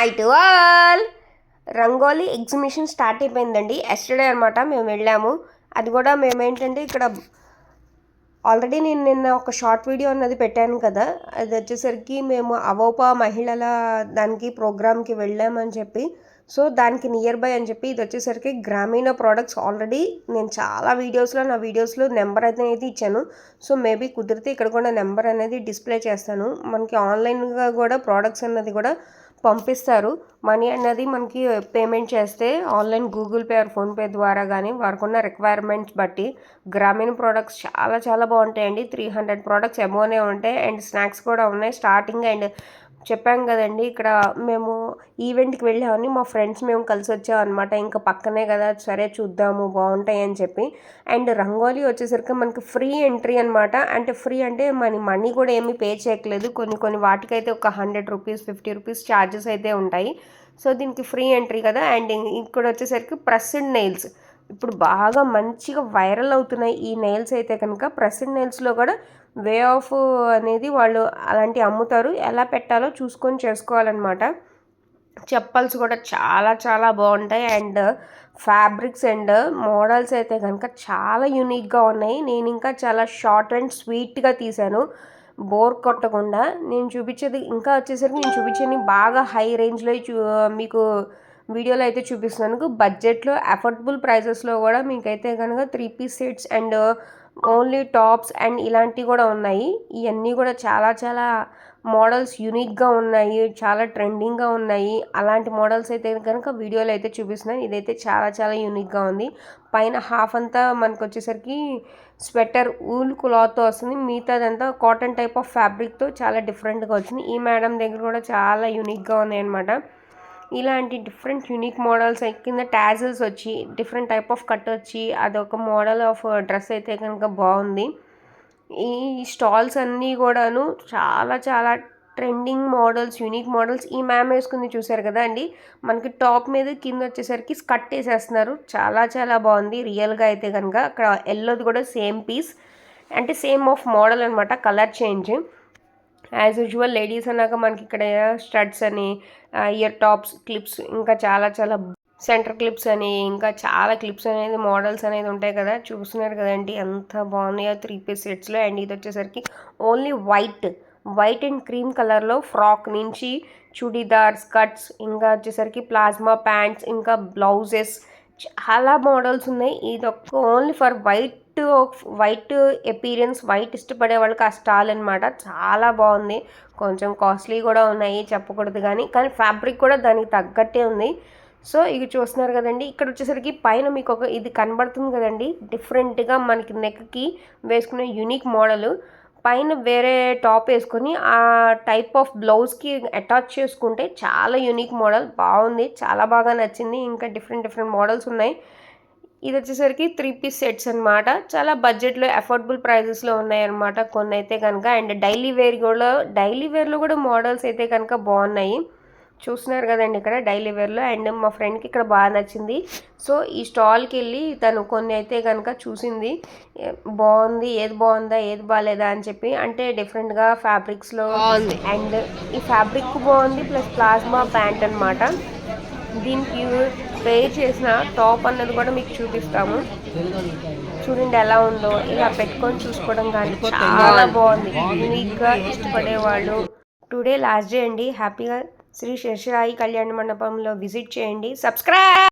Hi to all. Rangoli exhibition start అయిపోయిందండి. Yesterday అనమాట మేము వెళ్ళాము. అది కూడా మేమేంటంటే ఇక్కడ ఆల్రెడీ నేను నిన్న ఒక షార్ట్ వీడియో అన్నది పెట్టాను కదా. అది వచ్చేసరికి మేము అవోపా మహిళల దానికి ప్రోగ్రామ్కి వెళ్ళామని చెప్పి, సో దానికి నియర్ బై అని చెప్పి ఇది వచ్చేసరికి గ్రామీణ ప్రోడక్ట్స్. ఆల్రెడీ నేను చాలా నా వీడియోస్లో నెంబర్ అనేది ఇచ్చాను. సో మేబీ కుదిరితే ఇక్కడ కూడా నెంబర్ అనేది డిస్ప్లే చేస్తాను. మనకి ఆన్లైన్గా కూడా ప్రోడక్ట్స్ అన్నది కూడా పంపిస్తారు. మనీ అన్నది మనకి పేమెంట్ చేస్తే online Google pay are PhonePe ద్వారా కానీ వారికున్న రిక్వైర్మెంట్స్ బట్టి గ్రామీణ ప్రోడక్ట్స్ చాలా బాగుంటాయండి. 300 ప్రోడక్ట్స్ ఎమోనే ఉంటాయి అండ్ స్నాక్స్ కూడా ఉన్నాయి స్టార్టింగ్. అండ్ చెప్పాం కదండి, ఇక్కడ మేము ఈవెంట్కి వెళ్ళామని మా ఫ్రెండ్స్ మేము కలిసి వచ్చాం అనమాట. ఇంకా పక్కనే కదా, సరే చూద్దాము బాగుంటాయి అని చెప్పి. అండ్ రంగోలీ వచ్చేసరికి మనకి ఫ్రీ ఎంట్రీ అనమాట. అంటే ఫ్రీ అంటే మనీ కూడా ఏమీ పే చేయట్లేదు. కొన్ని వాటికైతే ఒక 100 రూపీస్ 50 రూపీస్ ఛార్జెస్ అయితే ఉంటాయి. సో దీనికి ఫ్రీ ఎంట్రీ కదా. అండ్ ఇక్కడ వచ్చేసరికి ప్రెస్డ్ నెయిల్స్ ఇప్పుడు బాగా మంచిగా వైరల్ అవుతున్నాయి. ఈ నెయిల్స్ అయితే కనుక ప్రెస్డ్ నెయిల్స్లో కూడా వే ఆఫ్ అనేది వాళ్ళు అలాంటివి అమ్ముతారు. ఎలా పెట్టాలో చూసుకొని చేసుకోవాలన్నమాట. చెప్పల్స్ కూడా చాలా బాగుంటాయి. అండ్ ఫ్యాబ్రిక్స్ అండ్ మోడల్స్ అయితే కనుక చాలా యూనిక్గా ఉన్నాయి. నేను ఇంకా చాలా షార్ట్ అండ్ స్వీట్గా తీశాను, బోర్ కొట్టకుండా. నేను చూపించేది ఇంకా వచ్చేసరికి నేను చూపించేది బాగా హై రేంజ్లో మీకు వీడియోలో అయితే చూపిస్తున్నాను. బడ్జెట్లో అఫోర్డబుల్ ప్రైజెస్లో కూడా మీకైతే కనుక 3 piece sets and only tops and ఇలాంటివి కూడా ఉన్నాయి. ఇవన్నీ కూడా చాలా మోడల్స్ యూనిక్గా ఉన్నాయి, చాలా ట్రెండింగ్గా ఉన్నాయి. అలాంటి మోడల్స్ అయితే కనుక వీడియోలో అయితే చూపిస్తున్నాను. ఇదైతే చాలా యూనిక్గా ఉంది. పైన హాఫ్ అంతా మనకు వచ్చేసరికి స్వెటర్ ఊల్ క్లాత్తో వస్తుంది, మిగతాదంతా కాటన్ టైప్ ఆఫ్ ఫ్యాబ్రిక్తో చాలా డిఫరెంట్గా వచ్చింది. ఈ మేడం దగ్గర కూడా చాలా యూనిక్గా ఉన్నాయి అనమాట. ఇలాంటి డిఫరెంట్ యూనిక్ మోడల్స్ కింద టాజిల్స్ వచ్చి డిఫరెంట్ టైప్ ఆఫ్ కట్ వచ్చి అదొక మోడల్ ఆఫ్ డ్రెస్ అయితే కనుక బాగుంది. ఈ స్టాల్స్ అన్నీ కూడాను చాలా ట్రెండింగ్ మోడల్స్, యూనిక్ మోడల్స్. ఈ మ్యామ్ వేసుకుంది చూసారు కదా అండి, మనకి టాప్ మీద కింద వచ్చేసరికి స్కర్ట్ వేసేస్తున్నారు. చాలా బాగుంది రియల్గా అయితే కనుక. అక్కడ ఎల్లోది కూడా సేమ్ పీస్, అంటే సేమ్ ఆఫ్ మోడల్ అనమాట, colour change. As usual ladies అన్నాక మనకి ఇక్కడ స్టడ్స్ అని, ఇయర్ టాప్స్, క్లిప్స్, ఇంకా చాలా సెంటర్ క్లిప్స్ అని, ఇంకా చాలా క్లిప్స్ అనేది మోడల్స్ అనేది ఉంటాయి కదా. చూస్తున్నారు కదండి ఎంత బాగున్నాయో 3 పీస్ సెట్స్లో. అండ్ ఇది వచ్చేసరికి ఓన్లీ వైట్ అండ్ క్రీమ్ కలర్లో ఫ్రాక్ నుంచి చుడీదార్, స్కర్ట్స్, ఇంకా వచ్చేసరికి ప్లాజ్మా ప్యాంట్స్, ఇంకా బ్లౌజెస్, చాలా మోడల్స్ ఉన్నాయి. ఇది only for white experience, white ఇష్టపడే వాళ్ళకి ఆ స్టాల్ అనమాట. చాలా బాగుంది. కొంచెం కాస్ట్లీ కూడా ఉన్నాయి చెప్పకూడదు కానీ ఫ్యాబ్రిక్ కూడా దానికి తగ్గట్టే ఉంది. సో ఇవి చూస్తున్నారు కదండి. ఇక్కడ వచ్చేసరికి పైన మీకు ఒక ఇది కనబడుతుంది కదండి, డిఫరెంట్గా మనకి నెక్కి వేసుకునే యూనిక్ మోడల్. పైన వేరే టాప్ వేసుకొని ఆ టైప్ ఆఫ్ బ్లౌజ్కి అటాచ్ చేసుకుంటే చాలా యూనిక్ మోడల్, బాగుంది, చాలా బాగా నచ్చింది. ఇంకా డిఫరెంట్ మోడల్స్ ఉన్నాయి. ఇది వచ్చేసరికి 3 పీస్ సెట్స్ అనమాట. చాలా బడ్జెట్లో అఫోర్డబుల్ ప్రైజెస్లో ఉన్నాయన్నమాట కొన్ని అయితే కనుక. అండ్ డైలీ వేర్లో కూడా మోడల్స్ అయితే కనుక బాగున్నాయి. చూస్తున్నారు కదండి ఇక్కడ డైలీ వేర్లో. అండ్ మా ఫ్రెండ్కి ఇక్కడ బాగా నచ్చింది. సో ఈ స్టాల్కి వెళ్ళి తను కొన్ని అయితే కనుక చూసింది, బాగుంది, ఏది బాగుందా ఏది బాగాలేదా అని చెప్పి. అంటే డిఫరెంట్గా ఫ్యాబ్రిక్స్లో బాగుంది. అండ్ ఈ ఫ్యాబ్రిక్ బాగుంది, ప్లస్ ప్లాజ్మా ప్యాంట్ అనమాట. దీనికి పే చేసిన టాప్ అన్నది కూడా మీకు చూపిస్తాము. చూడండి ఎలా ఉందో, ఇలా పెట్టుకొని చూసుకోవడం కానీ చాలా బాగుంది. యూనిక్గా ఇష్టపడేవాళ్ళు టుడే లాస్ట్ డే అండి. హ్యాపీగా శ్రీ శేషాయి కళ్యాణ మండపంలో విజిట్ చేయండి. సబ్స్క్రైబ్.